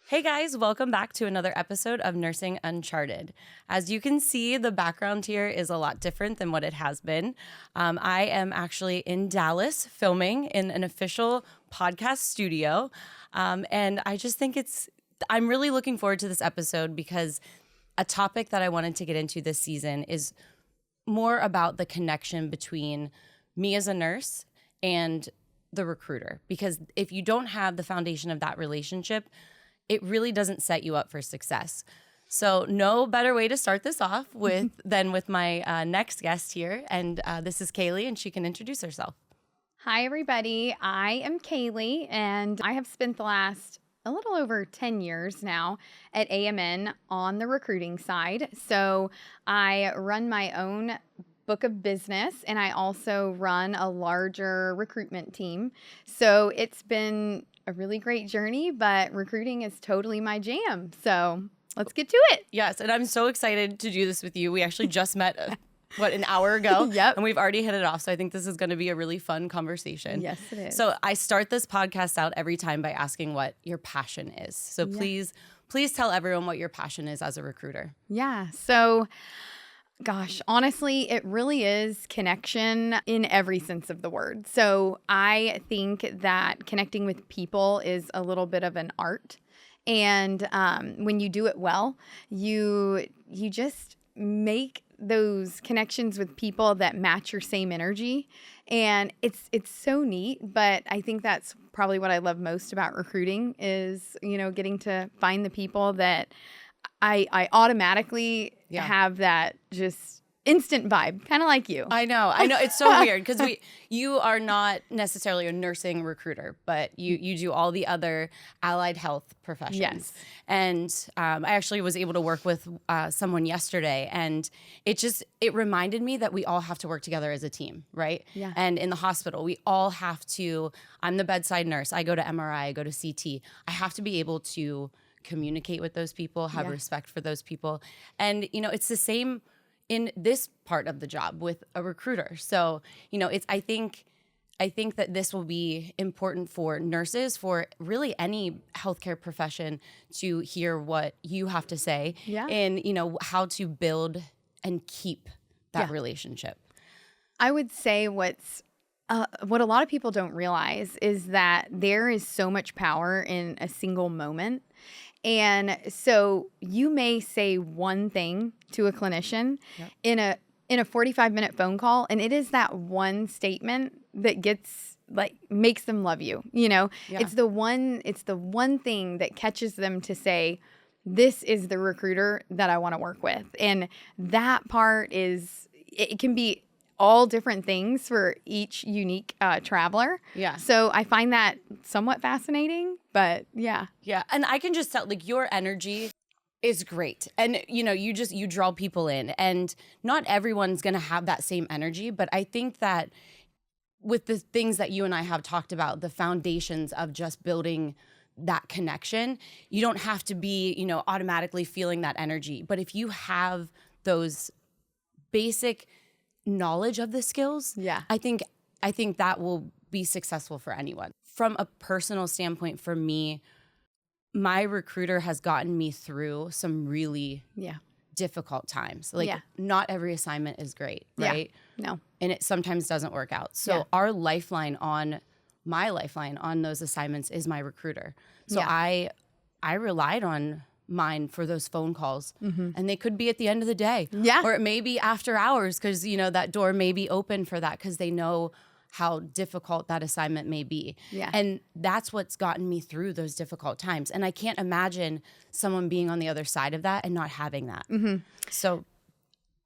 Hey guys, welcome back to another episode of Nursing Uncharted. As you can see, the background here is a lot different than what it has been. I am actually in Dallas filming in an official podcast studio. And I just think I'm really looking forward to this episode because a topic that I wanted to get into this season is more about the connection between me as a nurse and the recruiter. Because if you don't have the foundation of that relationship, it really doesn't set you up for success. So no better way to start this off than with my next guest here. And this is Kalie, and she can introduce herself. Hi, everybody. I am Kalie, and I have spent the last a little over 10 years now at AMN on the recruiting side. So I run my own book of business, and I also run a larger recruitment team. So it's been a really great journey, but recruiting is totally my jam. So let's get to it. Yes, and I'm so excited to do this with you. We actually just met, an hour ago? Yep. And we've already hit it off. So I think this is going to be a really fun conversation. Yes, it is. So I start this podcast out every time by asking what your passion is. So please tell everyone what your passion is as a recruiter. Yeah. So gosh, honestly, it really is connection in every sense of the word. So I think that connecting with people is a little bit of an art. And when you do it well, you just make those connections with people that match your same energy. And it's so neat. But I think that's probably what I love most about recruiting is, getting to find the people that I automatically have that just instant vibe, kind of like you. I know. It's so weird because you are not necessarily a nursing recruiter, but you do all the other allied health professions. Yes. And I actually was able to work with someone yesterday, and it reminded me that we all have to work together as a team, right? Yeah. And in the hospital, we all have to. I'm the bedside nurse. I go to MRI. I go to CT. I have to be able to communicate with those people, have respect for those people. And, it's the same in this part of the job with a recruiter. So, I think that this will be important for nurses, for really any healthcare profession to hear what you have to say and, how to build and keep that relationship. I would say what a lot of people don't realize is that there is so much power in a single moment. And so you may say one thing to a clinician in a 45-minute phone call, and it is that one statement that makes them love you. It's the one thing that catches them to say, this is the recruiter that I want to work with. And that part it can be all different things for each unique traveler. Yeah. So I find that somewhat fascinating, but yeah. Yeah. And I can just tell, your energy is great. And, you draw people in. And not everyone's going to have that same energy. But I think that with the things that you and I have talked about, the foundations of just building that connection, you don't have to be, automatically feeling that energy. But if you have those basic knowledge of the skills, I think that will be successful for anyone. From a personal standpoint, for me, my recruiter has gotten me through some really difficult times. Not every assignment is great, right? Yeah. No. And it sometimes doesn't work out. So our lifeline on those assignments is my recruiter. So I relied on mine for those phone calls, and they could be at the end of the day, or it may be after hours because that door may be open for that because they know how difficult that assignment may be. And that's what's gotten me through those difficult times. And I can't imagine someone being on the other side of that and not having that. So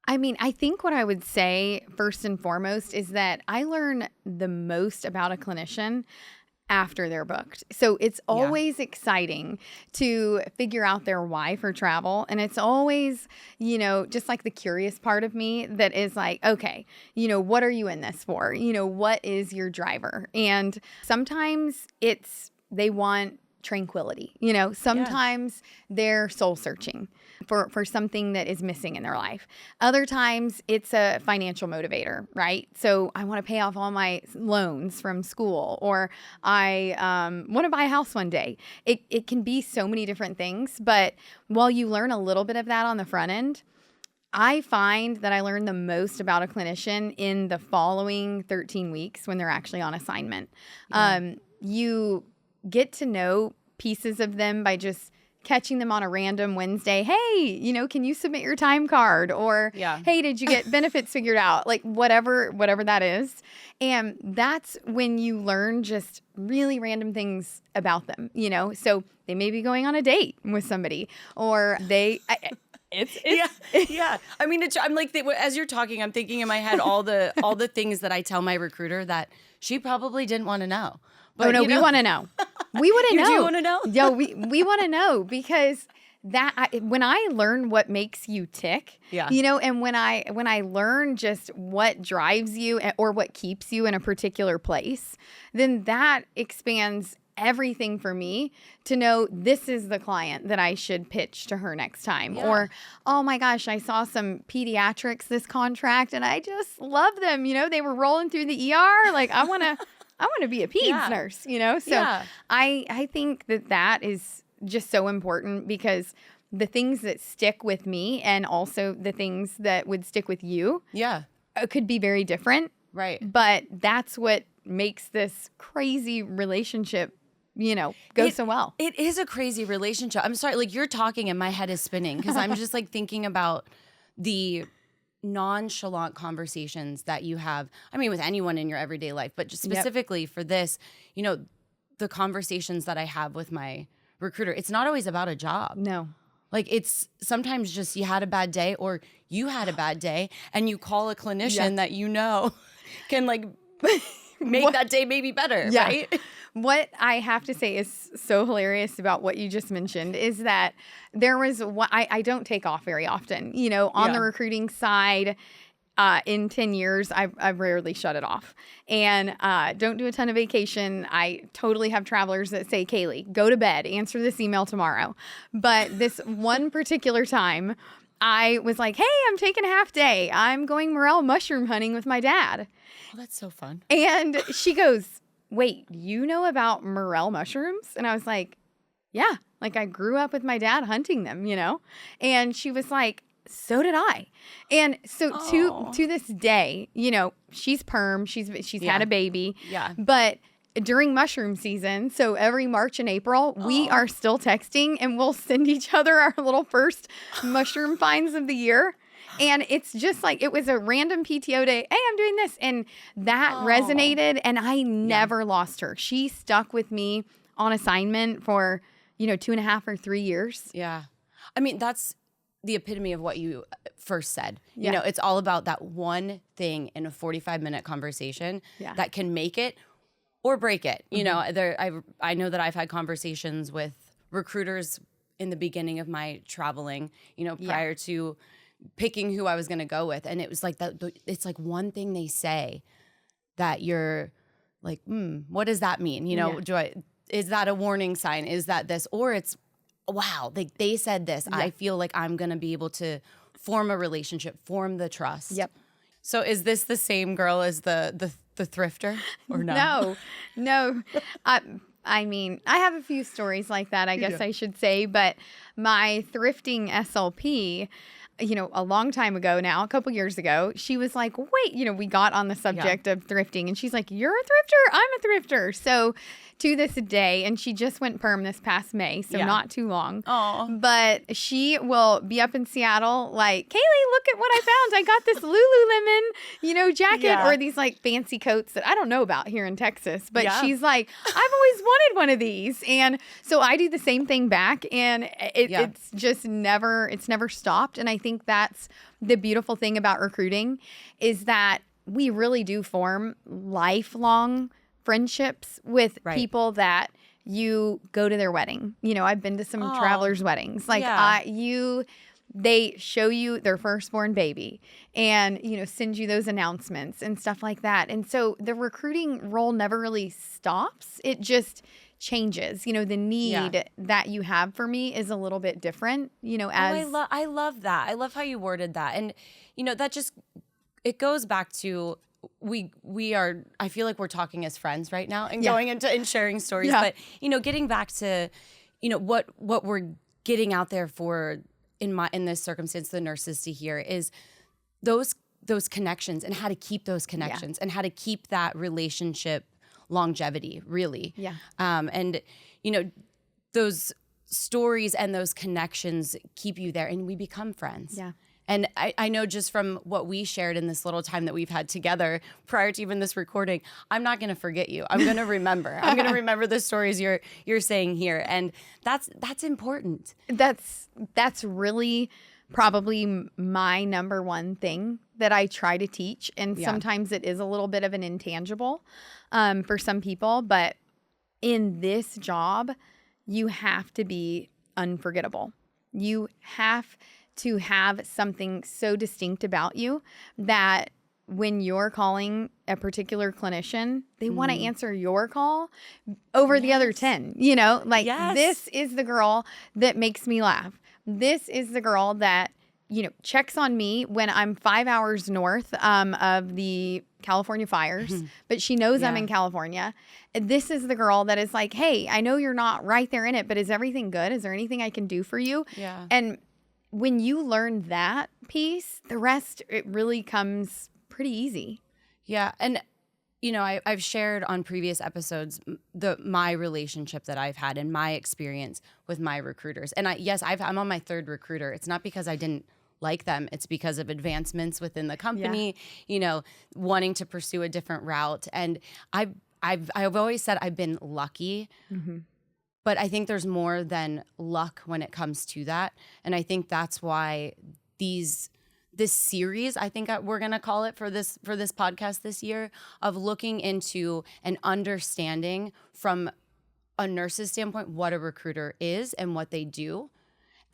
I think what I would say first and foremost is that I learn the most about a clinician after they're booked. So it's always exciting to figure out their why for travel. And it's always, just like the curious part of me that is like, okay, what are you in this for? What is your driver? And sometimes they want tranquility. Sometimes they're soul searching for something that is missing in their life. Other times it's a financial motivator, right? So I want to pay off all my loans from school, or I want to buy a house one day. It can be so many different things, but while you learn a little bit of that on the front end, I find that I learn the most about a clinician in the following 13 weeks when they're actually on assignment. Yeah. You get to know pieces of them by just catching them on a random Wednesday. Hey, can you submit your time card? Or, hey, did you get benefits figured out? Like whatever that is. And that's when you learn just really random things about them, So they may be going on a date with somebody, or yeah. I mean, I'm like, as you're talking, I'm thinking in my head all the things that I tell my recruiter that she probably didn't want to know. But, we want to know. We want to know. You do want to know? Yeah, we want to know, because when I learn what makes you tick, and when I learn just what drives you or what keeps you in a particular place, then that expands everything for me to know this is the client that I should pitch to her next time. Yeah. Or, oh my gosh, I saw some pediatrics this contract and I just love them. They were rolling through the ER. Like I want to be a peds nurse, So I think that is just so important, because the things that stick with me and also the things that would stick with you could be very different. Right. But that's what makes this crazy relationship go so well. It is a crazy relationship. I'm sorry, like you're talking and my head is spinning, because I'm just like thinking about the nonchalant conversations that you have. I mean, with anyone in your everyday life, but just specifically for this, the conversations that I have with my recruiter, it's not always about a job. No. Like it's sometimes just you had a bad day, or you had a bad day, and you call a clinician that can like make that day maybe better, right? What I have to say is so hilarious about what you just mentioned is that there was I don't take off very often, on the recruiting side. In 10 years, I've rarely shut it off, and don't do a ton of vacation. I totally have travelers that say, Kalie, go to bed, answer this email tomorrow. But this one particular time, I was like, hey, I'm taking a half day. I'm going morel mushroom hunting with my dad. Oh, that's so fun. And she goes, wait, you know about morel mushrooms? And I was like, yeah, like I grew up with my dad hunting them, And she was like, so did I. And so to this day, she's perm, she's had a baby. Yeah. But during mushroom season, so every March and April, we are still texting, and we'll send each other our little first mushroom finds of the year. And it's just like, it was a random PTO day. Hey, I'm doing this. And that resonated, and I never lost her. She stuck with me on assignment for, 2.5 or 3 years. Yeah. I mean, that's the epitome of what you first said. It's all about that one thing in a 45-minute conversation that can make it or break it. I know that I've had conversations with recruiters in the beginning of my traveling, prior to picking who I was going to go with. And it was like that. It's like one thing they say that you're like, what does that mean? Is that a warning sign? Is that this? Or it's, wow, they said this. Yeah. I feel like I'm going to be able to form a relationship, form the trust. Yep. So is this the same girl as the thrifter or no? No. I mean, I have a few stories like that, I guess I should say, but my thrifting SLP, a long time ago now, a couple years ago, she was like, wait, we got on the subject of thrifting, and she's like, you're a thrifter? I'm a thrifter. So to this day, and she just went perm this past May, so not too long. Aww. But she will be up in Seattle like, Kalie, look at what I found. I got this Lululemon, jacket, or these like fancy coats that I don't know about here in Texas. But she's like, I've always wanted one of these. And so I do the same thing back, and it's just never stopped. And I think that's the beautiful thing about recruiting is that we really do form lifelong friendships with people that you go to their wedding. I've been to some travelers' weddings. Like they show you their firstborn baby and, send you those announcements and stuff like that. And so the recruiting role never really stops. It just changes. You know, the need that you have for me is a little bit different, you know, as I love that. I love how you worded that. And, you know, that just, it goes back to, we are, I feel like we're talking as friends right now and going into and sharing stories. But, you know, getting back to, you know, what we're getting out there for in this circumstance, the nurses to hear is those connections and how to keep those connections and how to keep that relationship longevity, really. Yeah. And, you know, those stories and those connections keep you there and we become friends. Yeah. And I know just from what we shared in this little time that we've had together prior to even this recording, I'm not going to forget you. I'm going to remember. I'm going to remember the stories you're saying here. And that's important. That's really probably my number one thing that I try to teach. And sometimes it is a little bit of an intangible for some people. But in this job, you have to be unforgettable. You have to have something so distinct about you that when you're calling a particular clinician, they want to answer your call over the other 10. You know, like this is the girl that makes me laugh. This is the girl that, you know, checks on me when I'm 5 hours north of the California fires, but she knows I'm in California. This is the girl that is like, hey, I know you're not right there in it, but is everything good? Is there anything I can do for you? Yeah. And when you learn that piece, the rest, it really comes pretty easy. Yeah. And, you know, I've shared on previous episodes my relationship that I've had and my experience with my recruiters. And I'm on my third recruiter. It's not because I didn't like them. It's because of advancements within the company, you know, wanting to pursue a different route. And I've always said I've been lucky. But I think there's more than luck when it comes to that. And I think that's why this series, I think we're going to call it for this podcast this year, of looking into and understanding from a nurse's standpoint what a recruiter is and what they do.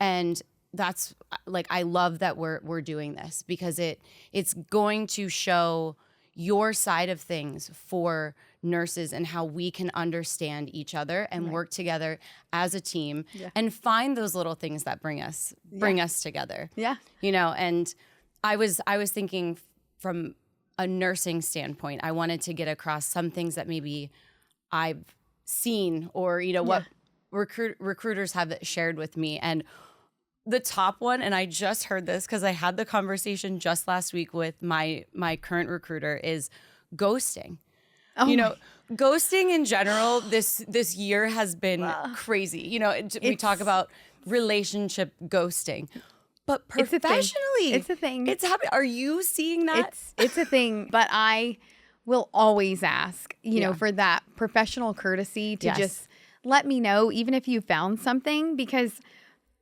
And that's like, I love that we're doing this because it's going to show your side of things for nurses and how we can understand each other and work together as a team and find those little things that bring us together. Yeah. You know, and I was thinking from a nursing standpoint, I wanted to get across some things that maybe I've seen or, you know, what recruiters have shared with me. And the top one, and I just heard this because I had the conversation just last week with my current recruiter, is ghosting. You know, ghosting in general this year has been crazy. You know, we talk about relationship ghosting, but professionally, it's a thing. It's happening. Are you seeing that? It's a thing. But I will always ask, you know, for that professional courtesy to just let me know, even if you found something, because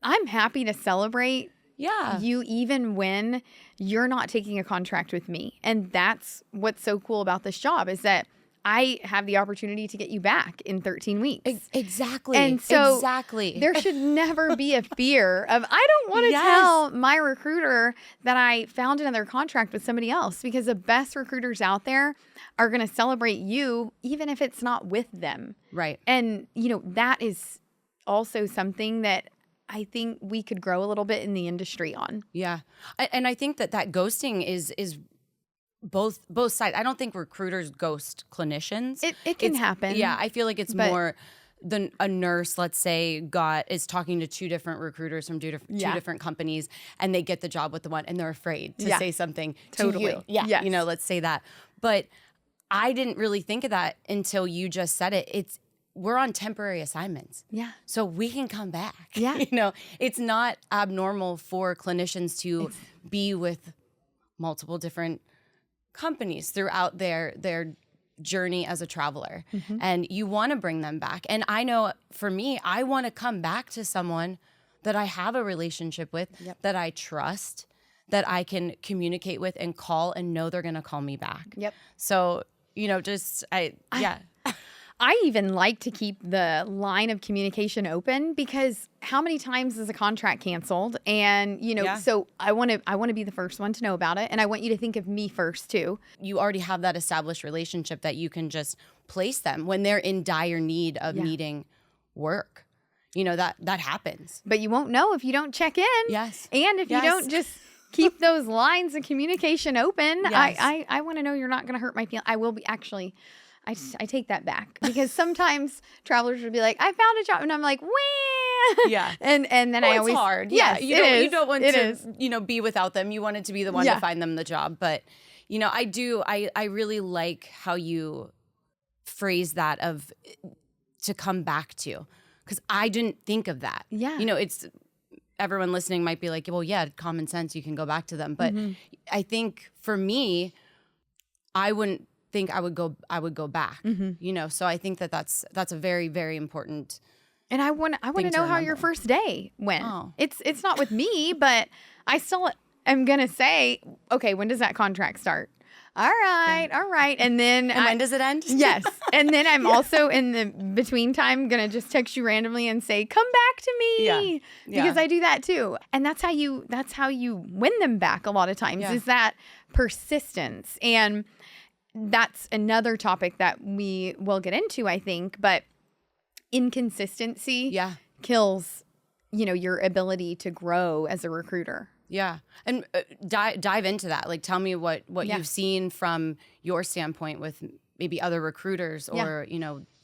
I'm happy to celebrate you even when you're not taking a contract with me. And that's what's so cool about this job is that I have the opportunity to get you back in 13 weeks. Exactly. And so there should never be a fear of, I don't want to tell my recruiter that I found another contract with somebody else, because the best recruiters out there are going to celebrate you, even if it's not with them. Right. And, you know, that is also something that I think we could grow a little bit in the industry on. Yeah. And I think that ghosting is both sides. I don't think recruiters ghost clinicians. It can happen. Yeah, I feel like it's more than a nurse, let's say, is talking to two different recruiters from two different companies, and they get the job with the one, and they're afraid to say something to you. Yeah, you know, let's say that. But I didn't really think of that until you just said it. We're on temporary assignments. Yeah. So we can come back. Yeah. You know, it's not abnormal for clinicians to be with multiple different companies throughout their journey as a traveler. And you want to bring them back. And I know for me, I want to come back to someone that I have a relationship with, that I trust, that I can communicate with and call and know they're going to call me back. Yep. So, you know, I even like to keep the line of communication open, because how many times is a contract canceled? And, so I want to be the first one to know about it. And I want you to think of me first too. You already have that established relationship that you can just place them when they're in dire need of needing work. That happens. But you won't know if you don't check in. Yes. And if you don't just keep those lines of communication open. Yes. I want to know you're not going to hurt my feelings. I will be actually. I take that back, because sometimes travelers will be like, I found a job, and I'm like, wah. Yeah. And then I always, it's hard. Yes, You don't want to be without them. You want it to be the one to find them the job. But I really like how you phrase that of to come back to, because I didn't think of that. Yeah. It's everyone listening might be like, well, yeah, common sense, you can go back to them. But I think for me, I wouldn't think I would go back. So I think that's a very, very important. And I want to know how your first day went. Oh. It's not with me, but I still am gonna say, okay, when does that contract start? All right. And then when does it end? Yes. And then I'm also in the between time gonna just text you randomly and say, come back to me. Because I do that too. And that's how you win them back a lot of times, is that persistence. And that's another topic that we will get into, I think, but inconsistency kills, your ability to grow as a recruiter. Yeah. And dive into that. Like, tell me what you've seen from your standpoint with maybe other recruiters or,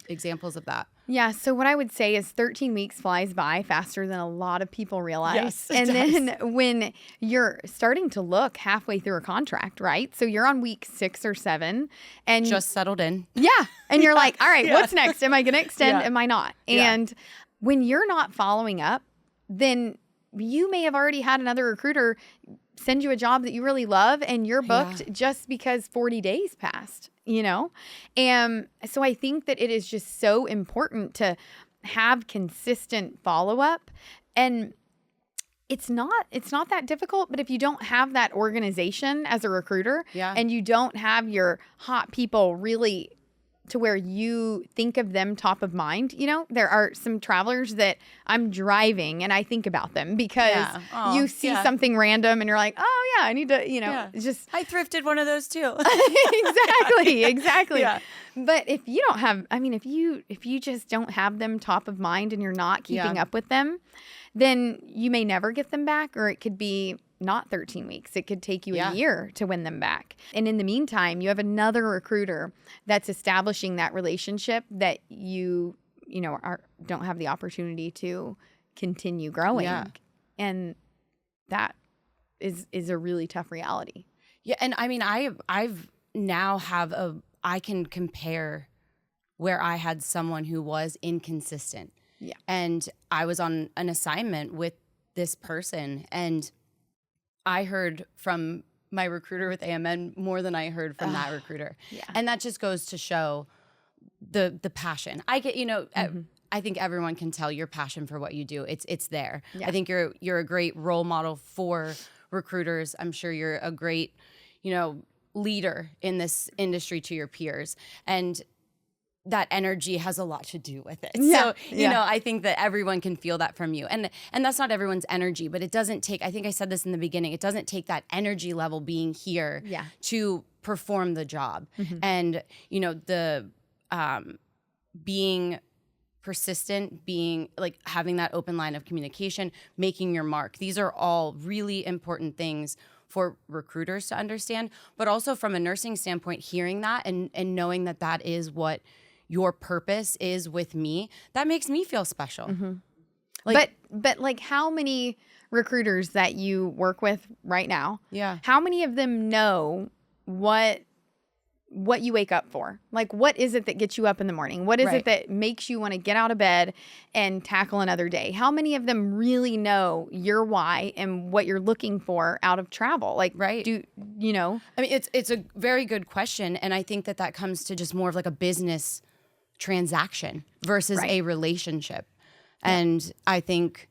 examples of that. Yeah. So what I would say is 13 weeks flies by faster than a lot of people realize. Yes, and then when you're starting to look halfway through a contract, right? So you're on week 6 or 7 and just settled in. Yeah. And you're like, all right, what's next? Am I going to extend? Am I not? And when you're not following up, then you may have already had another recruiter send you a job that you really love, and you're booked just because 40 days passed, And so I think that it is just so important to have consistent follow-up. And it's not that difficult, but if you don't have that organization as a recruiter and you don't have your hot people really to where you think of them top of mind, there are some travelers that I'm driving and I think about them because you see something random and you're like, oh yeah, I need to, just. I thrifted one of those too. Exactly. But if you don't have, if you just don't have them top of mind and you're not keeping up with them, then you may never get them back, or it could be not 13 weeks. It could take you a year to win them back. And in the meantime, you have another recruiter that's establishing that relationship that you don't have the opportunity to continue growing. Yeah. And that is a really tough reality. Yeah. And I've now I can compare where I had someone who was inconsistent. Yeah. And I was on an assignment with this person, and I heard from my recruiter with AMN more than I heard from that recruiter. Yeah. And that just goes to show the passion. I get, I think everyone can tell your passion for what you do. It's there. Yeah. I think you're a great role model for recruiters. I'm sure you're a great, leader in this industry to your peers. And that energy has a lot to do with it. Yeah. So, I think that everyone can feel that from you. And that's not everyone's energy, but it doesn't take, I think I said this in the beginning, it doesn't take that energy level being here to perform the job. Mm-hmm. And, the being persistent, being like having that open line of communication, making your mark. These are all really important things for recruiters to understand, but also from a nursing standpoint, hearing that and knowing that is what your purpose is with me, that makes me feel special. Mm-hmm. But like, how many recruiters that you work with right now, how many of them know what you wake up for? Like, what is it that gets you up in the morning? What is it that makes you want to get out of bed and tackle another day? How many of them really know your why and what you're looking for out of travel? Like, do you know? It's a very good question. And I think that comes to just more of like a business transaction versus a relationship. Yeah. And I think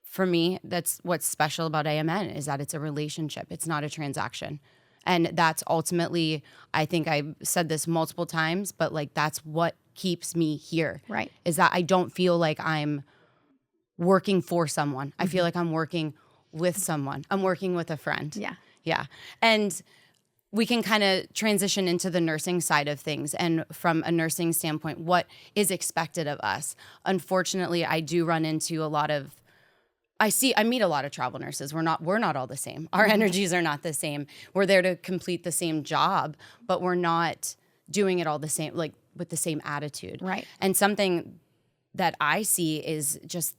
for me, that's what's special about AMN is that it's a relationship. It's not a transaction. And that's ultimately, I think I've said this multiple times, but like that's what keeps me here. Right. Is that I don't feel like I'm working for someone. I feel like I'm working with someone. I'm working with a friend. Yeah. Yeah. And we can kind of transition into the nursing side of things. And from a nursing standpoint, what is expected of us? Unfortunately, I do run into a lot of I meet a lot of travel nurses. We're not all the same. Our energies are not the same. We're there to complete the same job, but we're not doing it all the same, like with the same attitude. Right. And something that I see is just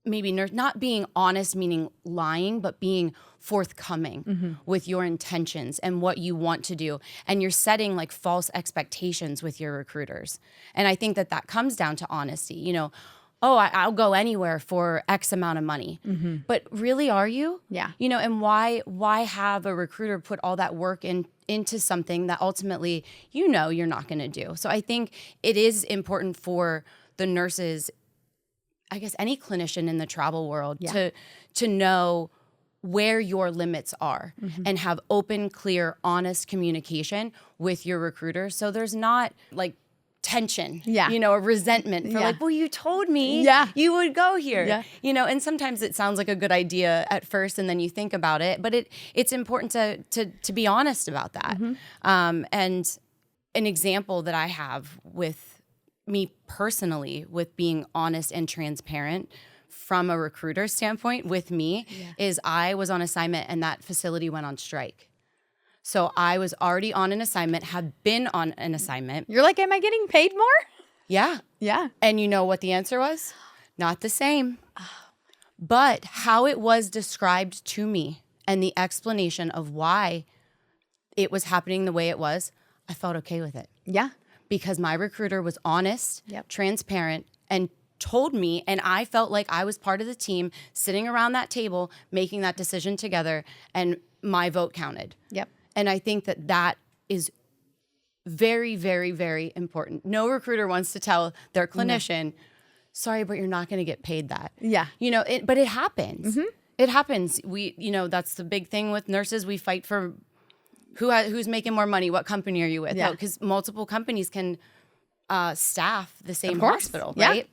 maybe not being honest, meaning lying, but being forthcoming with your intentions and what you want to do. And you're setting like false expectations with your recruiters. And I think that comes down to honesty. You know, oh, I'll go anywhere for X amount of money. But really, are you? Yeah. You know, and why have a recruiter put all that work into something that ultimately, you know, you're not going to do? So I think it is important for the nurses, I guess any clinician in the travel world, to know where your limits are and have open, clear, honest communication with your recruiter. So there's not like tension, you know, a resentment for like, well, you told me you would go here, you know, and sometimes it sounds like a good idea at first and then you think about it, but it's important to be honest about that. And an example that I have with me personally with being honest and transparent from a recruiter standpoint with me is I was on assignment and that facility went on strike. So I was already on an assignment, have been on an assignment. You're like, am I getting paid more? Yeah. Yeah. And you know what the answer was? Not the same. But how it was described to me and the explanation of why it was happening the way it was, I felt okay with it. Yeah. Because my recruiter was honest, transparent, and told me, and I felt like I was part of the team sitting around that table, making that decision together, and my vote counted. Yep. And I think that is very, very, very important. No recruiter wants to tell their clinician, sorry, but you're not going to get paid that. Yeah. You know, but it happens. It happens. You know, that's the big thing with nurses. We fight for who's making more money, what company are you with? Yeah. Because multiple companies can staff the same hospital, right?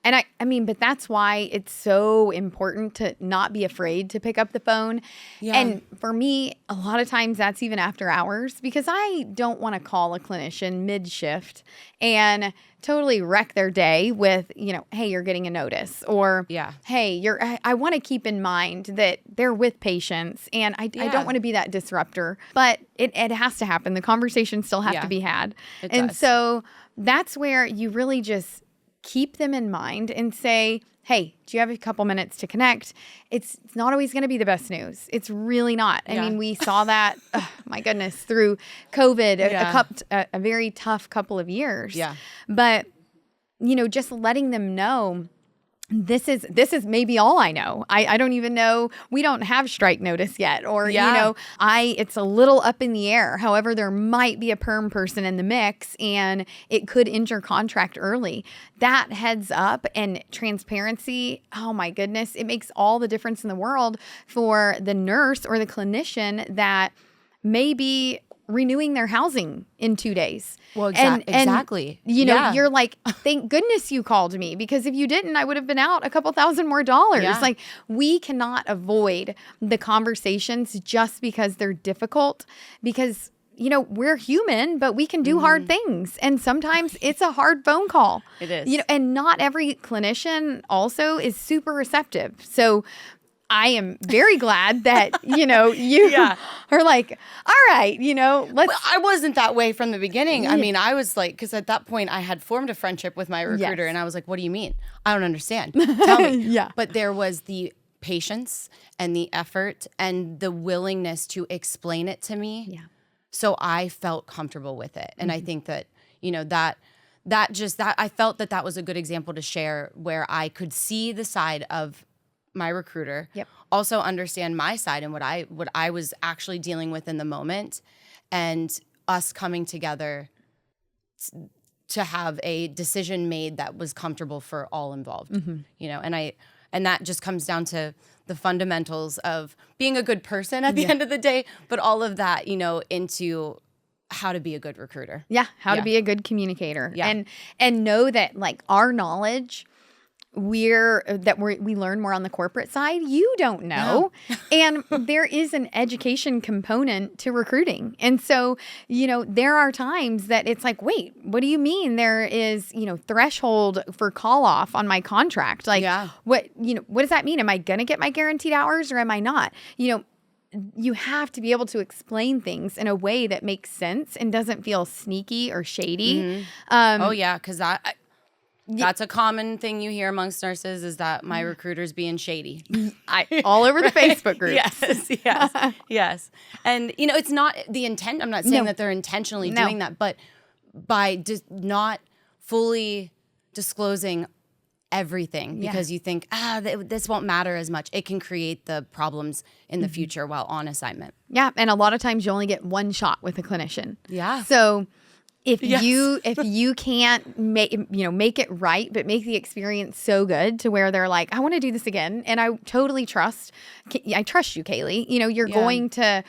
And I mean, but that's why it's so important to not be afraid to pick up the phone. Yeah. And for me, a lot of times that's even after hours because I don't want to call a clinician mid-shift and totally wreck their day with, you know, hey, you're getting a notice or, hey, I want to keep in mind that they're with patients and I don't want to be that disruptor, but it has to happen. The conversations still have to be had. And so that's where you really just keep them in mind and say, hey, do you have a couple minutes to connect? It's not always going to be the best news. It's really not. I mean, we saw that, my goodness, through COVID, a very tough couple of years. Yeah. But, you know, just letting them know, this is maybe all I know. I don't even know. We don't have strike notice yet. Or, you know, it's a little up in the air. However, there might be a perm person in the mix and it could enter contract early. That heads up and transparency, oh my goodness, it makes all the difference in the world for the nurse or the clinician that may be renewing their housing in 2 days. Well, exactly. You know, you're like, thank goodness you called me because if you didn't, I would have been out a couple $1,000 more. Like we cannot avoid the conversations just because they're difficult because, you know, we're human, but we can do hard things. And sometimes it's a hard phone call. It is. You know, and not every clinician also is super receptive. So I am very glad that, you know, you are like, all right, you know, let's. Well, I wasn't that way from the beginning. I mean, I was like, because at that point I had formed a friendship with my recruiter and I was like, what do you mean? I don't understand. Tell me. But there was the patience and the effort and the willingness to explain it to me. Yeah. So I felt comfortable with it. And I think that, you know, that I felt that was a good example to share where I could see the side of my recruiter, also understand my side and what I was actually dealing with in the moment, and us coming together to have a decision made that was comfortable for all involved. You know, and And that just comes down to the fundamentals of being a good person at the end of the day, but all of that, into how to be a good recruiter. Yeah, how to be a good communicator. Yeah. And know that like our knowledge we learn more on the corporate side, you don't know. And there is an education component to recruiting. And so, there are times that it's like, wait, what do you mean there is, threshold for call off on my contract? Like, what does that mean? Am I going to get my guaranteed hours or am I not? You have to be able to explain things in a way that makes sense and doesn't feel sneaky or shady. Because that's a common thing you hear amongst nurses is that my recruiter's being shady. All over the Facebook groups. Yes. And, it's not the intent. I'm not saying that they're intentionally doing that, but by just not fully disclosing everything because you think, this won't matter as much. It can create the problems in the future while on assignment. Yeah. And a lot of times you only get one shot with a clinician. Yeah. So if you can't make it right, but make the experience so good to where they're like, I want to do this again, and I totally trust you, Kalie. You're going to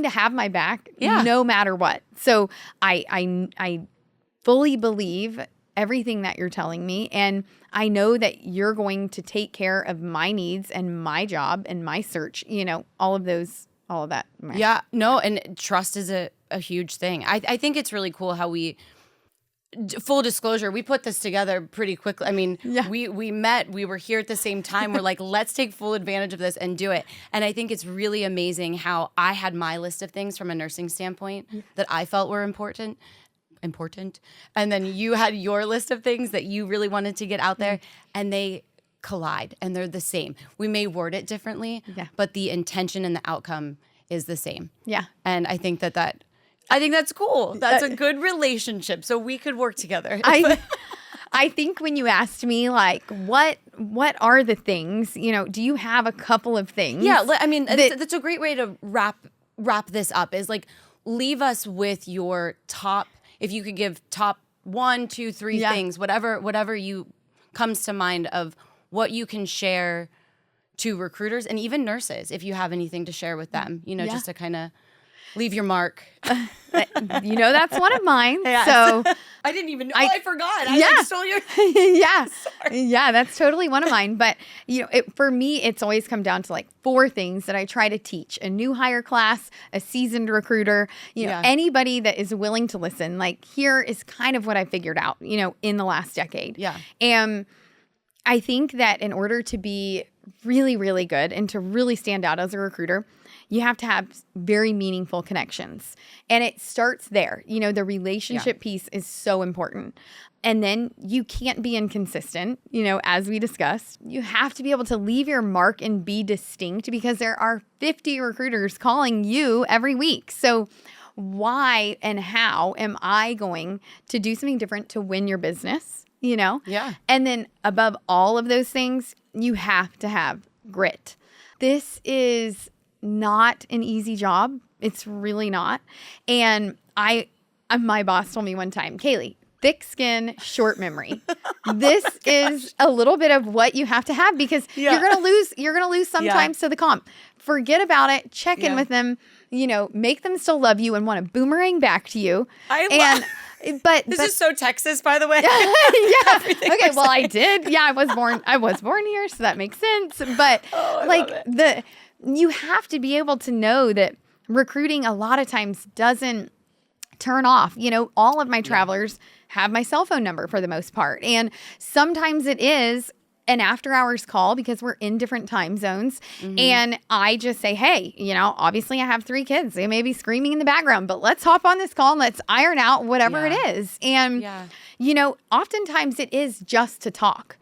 have my back no matter what. So I fully believe everything that you're telling me, and I know that you're going to take care of my needs and my job and my search. All of that. Yeah. No, and trust is a huge thing. I think it's really cool how full disclosure, we put this together pretty quickly. I mean, we met, we were here at the same time. We're like, let's take full advantage of this and do it. And I think it's really amazing how I had my list of things from a nursing standpoint that I felt were important. And then you had your list of things that you really wanted to get out there, and they collide and they're the same. We may word it differently, but the intention and the outcome is the same. Yeah. And I think I think that's cool. That's a good relationship. So we could work together. I think when you asked me, like, what are the things, do you have a couple of things? Yeah. I mean, that's a great way to wrap this up is like, leave us with your top, if you could give top 1, 2, 3 things, whatever you comes to mind of what you can share to recruiters and even nurses, if you have anything to share with them, just to kind of leave your mark. That's one of mine. Yes. So I didn't even know. I forgot. I stole your. Yeah, that's totally one of mine. But for me, it's always come down to like 4 things that I try to teach a new hire class, a seasoned recruiter, anybody that is willing to listen. Like, here is kind of what I figured out, in the last decade. Yeah, and I think that in order to be really, really good and to really stand out as a recruiter, you have to have very meaningful connections. And it starts there. The relationship piece is so important. And then you can't be inconsistent, as we discussed. You have to be able to leave your mark and be distinct because there are 50 recruiters calling you every week. So why and how am I going to do something different to win your business? Yeah. And then above all of those things, you have to have grit. This is not an easy job. It's really not. And my boss told me one time, Kalie, thick skin, short memory. This is a little bit of what you have to have because you're going to lose sometimes to the comp. Forget about it. Check in with them, make them still love you and want to boomerang back to you. But this is so Texas, by the way. Okay. Well, I did. Yeah, I was born here, so that makes sense. But you have to be able to know that recruiting a lot of times doesn't turn off. All of my travelers have my cell phone number for the most part, and sometimes it is an after hours call because we're in different time zones. And I just say, hey, obviously I have 3 kids. They may be screaming in the background, but let's hop on this call and let's iron out whatever it is. And, oftentimes it is just to talk.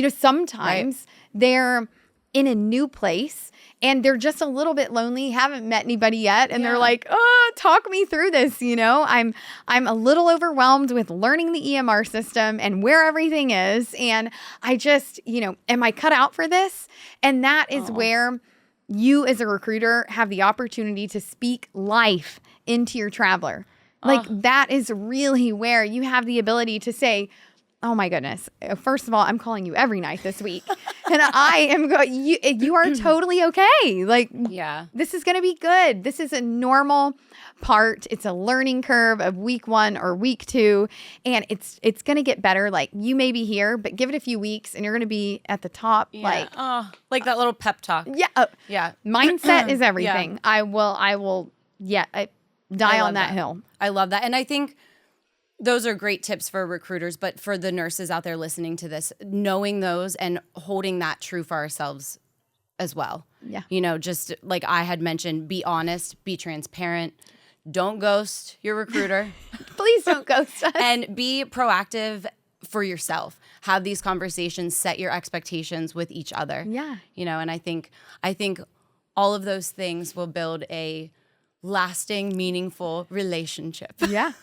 Sometimes they're in a new place and they're just a little bit lonely, haven't met anybody yet. And they're like, oh, talk me through this. I'm a little overwhelmed with learning the EMR system and where everything is. And I just, am I cut out for this? And that is where you as a recruiter have the opportunity to speak life into your traveler. Like that is really where you have the ability to say, oh my goodness. First of all, I'm calling you every night this week. And I am going, you are totally okay. Like, Yeah. this is going to be good. This is a normal part. It's a learning curve of week 1 or week 2. And it's going to get better. Like, you may be here, but give it a few weeks and you're going to be at the top. Yeah. Like that little pep talk. Yeah. Yeah. Mindset is everything. I will die on that hill. I love that. And I think those are great tips for recruiters, but for the nurses out there listening to this, knowing those and holding that true for ourselves as well. Yeah. You know, just like I had mentioned, be honest, be transparent, don't ghost your recruiter. Please don't ghost us. And be proactive for yourself. Have these conversations, set your expectations with each other. Yeah. You know, and I think all of those things will build a lasting, meaningful relationship. Yeah.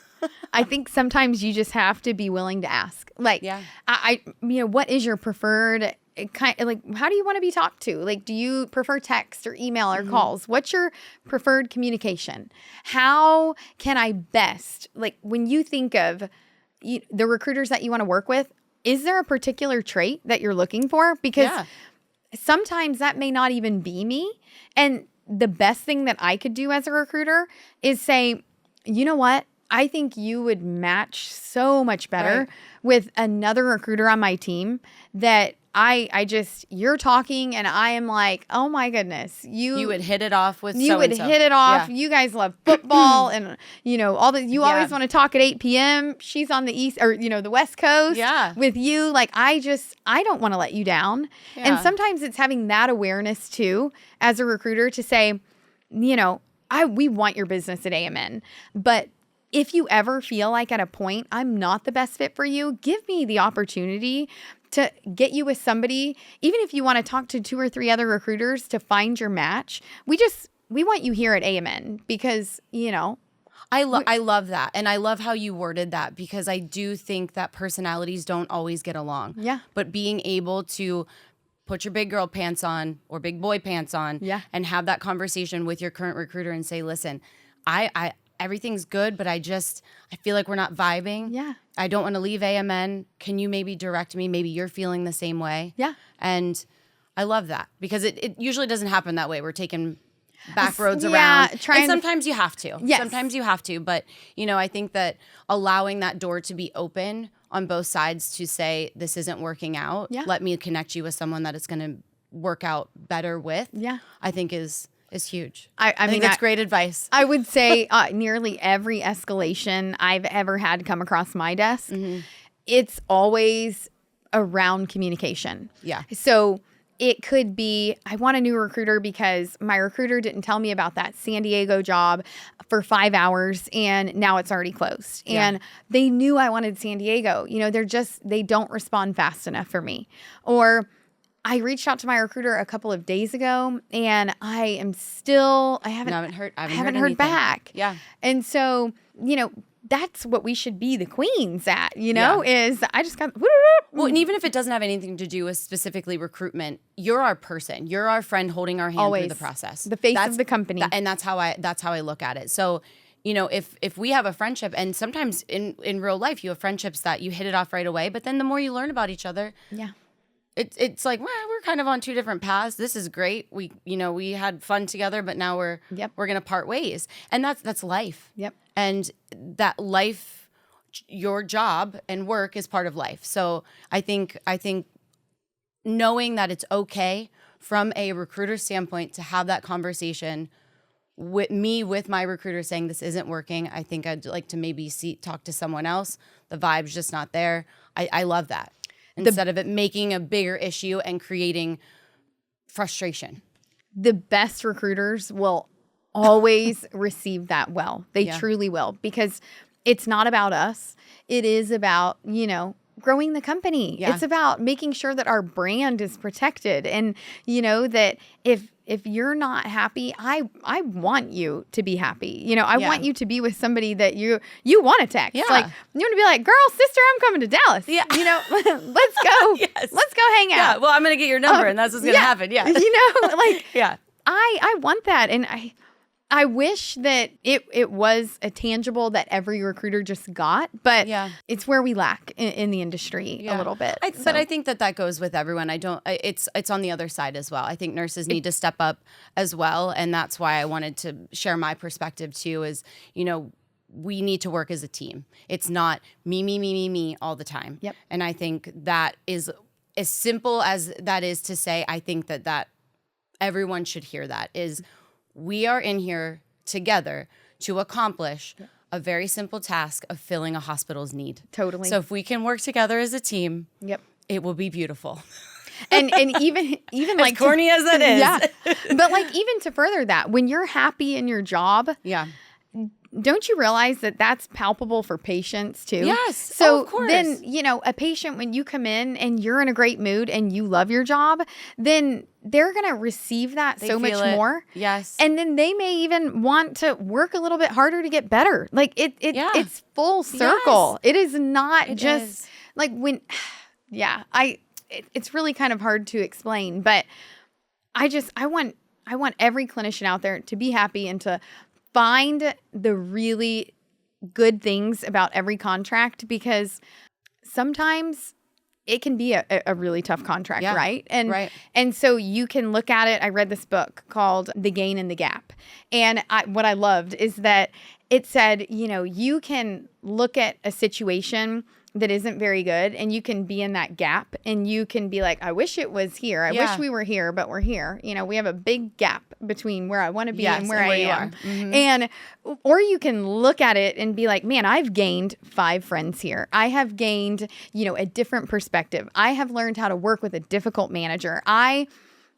I think sometimes you just have to be willing to ask. Like, I what is your preferred kind of, like, how do you want to be talked to? Like, do you prefer text or email or calls? What's your preferred communication? How can I best, like, when you think of the recruiters that you want to work with, is there a particular trait that you're looking for? Because sometimes that may not even be me. And the best thing that I could do as a recruiter is say, you know what? I think you would match so much better with another recruiter on my team that you're talking and I am like, oh my goodness, you would hit it off with you would hit it off. Yeah. You guys love football and all that. You always want to talk at 8 p.m. She's on the east or the West Coast with you. Like, I don't want to let you down. Yeah. And sometimes it's having that awareness too as a recruiter to say, we want your business at AMN, but if you ever feel like at a point I'm not the best fit for you, give me the opportunity to get you with somebody. Even if you want to talk to 2 or 3 other recruiters to find your match, we want you here at AMN because, I love that. And I love how you worded that because I do think that personalities don't always get along. Yeah. But being able to put your big girl pants on or big boy pants on and have that conversation with your current recruiter and say, listen, I everything's good, but I feel like we're not vibing. Yeah. I don't want to leave AMN. Can you maybe direct me? Maybe you're feeling the same way. Yeah. And I love that because it usually doesn't happen that way. We're taking back roads around. And sometimes you have to. Yes. Sometimes you have to. But, I think that allowing that door to be open on both sides to say, this isn't working out. Yeah. Let me connect you with someone that it's going to work out better with. Yeah. I think is huge. I mean, that's great advice. I would say nearly every escalation I've ever had come across my desk, it's always around communication. Yeah. So it could be, I want a new recruiter because my recruiter didn't tell me about that San Diego job for 5 hours and now it's already closed. Yeah. And they knew I wanted San Diego. They don't respond fast enough for me. Or I reached out to my recruiter a couple of days ago and I haven't heard back. Yeah. And so, that's what we should be the queens at, is I just got. Well, and even if it doesn't have anything to do with specifically recruitment, you're our person. You're our friend holding our hand through the process. The face of the company. And that's how I look at it. So, if we have a friendship, and sometimes in real life you have friendships that you hit it off right away, but then the more you learn about each other, it's like, well, we're kind of on 2 different paths. This is great. We had fun together, but now we're going to part ways. And that's life. Yep. And that life, your job and work is part of life. So I think knowing that it's okay from a recruiter standpoint to have that conversation with my recruiter saying this isn't working. I think I'd like to maybe talk to someone else. The vibe's just not there. I love that. Instead of it making a bigger issue and creating frustration. The best recruiters will always receive that well. They truly will, because it's not about us. It is about, growing the company. Yeah. It's about making sure that our brand is protected. And, that if you're not happy, I want you to be happy. I want you to be with somebody that you want to text. Yeah. Like, you want to be like, girl, sister, I'm coming to Dallas. Yeah. Let's go. Yes. Let's go hang out. Yeah. Well, I'm going to get your number and that's what's going to happen. Yeah. Yeah. Yeah. I want that. And I wish that it was a tangible that every recruiter just got, but it's where we lack in the industry a little bit. But I think that goes with everyone. It's on the other side as well. I think nurses need to step up as well. And that's why I wanted to share my perspective too is, we need to work as a team. It's not me all the time. Yep. And I think that is as simple as that is to say, I think that everyone should hear that is we are in here together to accomplish a very simple task of filling a hospital's need. Totally. So if we can work together as a team, it will be beautiful. And even as like corny as that is. But like even to further that, when you're happy in your job, don't you realize that that's palpable for patients too? Yes. So of course. then, a patient, when you come in and you're in a great mood and you love your job, then they're going to receive that so much more. Yes. And then they may even want to work a little bit harder to get better. Like it's full circle. It is not just like when, it's really kind of hard to explain, but I want every clinician out there to be happy and to find the really good things about every contract, because sometimes it can be a really tough contract, right? And so you can look at it. I read this book called The Gain and the Gap. And what I loved is that it said, you can look at a situation that isn't very good and you can be in that gap and you can be like, I wish it was here. I wish we were here, but we're here. We have a big gap between where I want to be and where I am. Mm-hmm. And, or you can look at it and be like, man, I've gained 5 friends here. I have gained, a different perspective. I have learned how to work with a difficult manager.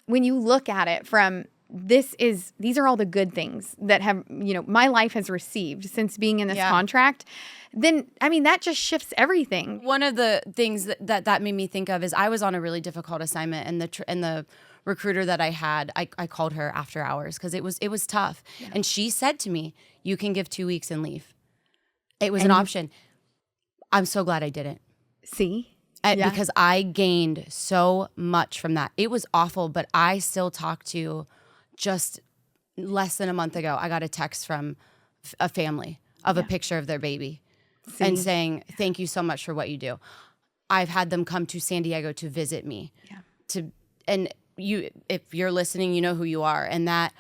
When you look at it from, these are all the good things that have, my life has received since being in this contract, then, that just shifts everything. One of the things that made me think of is I was on a really difficult assignment, and the recruiter that I had, I called her after hours because it was tough. Yeah. And she said to me, you can give 2 weeks and leave. It was an option. I'm so glad I didn't. See? Because I gained so much from that. It was awful, but I still talk to, just less than a month ago, I got a text from a family of a picture of their baby. See? And saying, thank you so much for what you do. I've had them come to San Diego to visit me. Yeah. And you, if you're listening, you know who you are. And that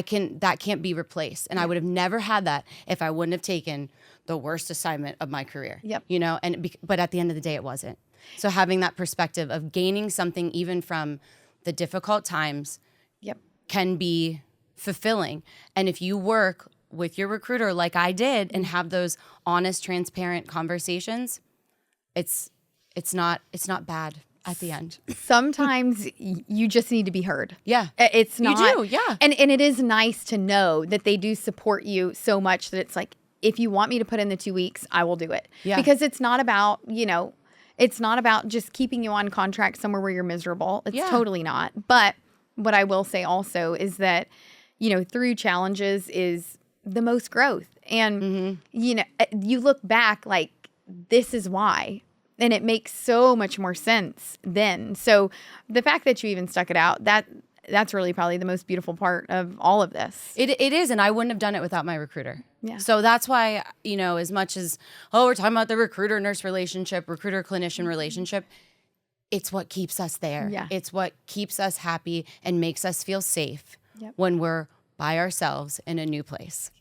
can't be replaced. And I would have never had that if I wouldn't have taken the worst assignment of my career. Yep. But at the end of the day, it wasn't. So having that perspective of gaining something even from the difficult times can be fulfilling. And if you work with your recruiter like I did and have those honest, transparent conversations, it's not bad at the end. Sometimes you just need to be heard. Yeah. It's not. You do, yeah. And it is nice to know that they do support you so much that it's like, if you want me to put in the 2 weeks, I will do it. Yeah. Because it's not about, it's not about just keeping you on contract somewhere where you're miserable. It's totally not. But what I will say also is that, through challenges is the most growth. And, you look back like, this is why. And it makes so much more sense then. So the fact that you even stuck it out, that's really probably the most beautiful part of all of this. It is, and I wouldn't have done it without my recruiter. Yeah. So that's why, as much as, we're talking about the recruiter-nurse relationship, recruiter-clinician relationship, it's what keeps us there. Yeah. It's what keeps us happy and makes us feel safe when we're by ourselves in a new place.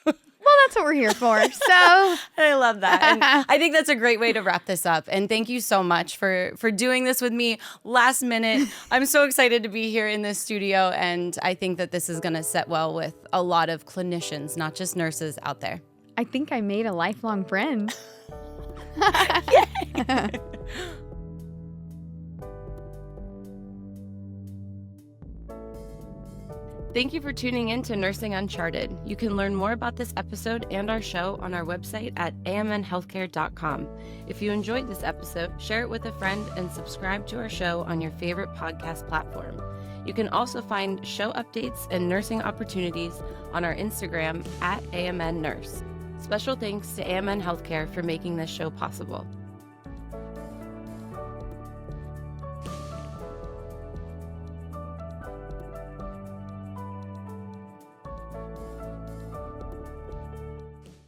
Well, that's what we're here for. So I love that. And I think that's a great way to wrap this up. And thank you so much for doing this with me last minute. I'm so excited to be here in this studio. And I think that this is going to set well with a lot of clinicians, not just nurses out there. I think I made a lifelong friend. Thank you for tuning in to Nursing Uncharted. You can learn more about this episode and our show on our website at amnhealthcare.com. If you enjoyed this episode, share it with a friend and subscribe to our show on your favorite podcast platform. You can also find show updates and nursing opportunities on our Instagram at AMN Nurse. Special thanks to AMN Healthcare for making this show possible.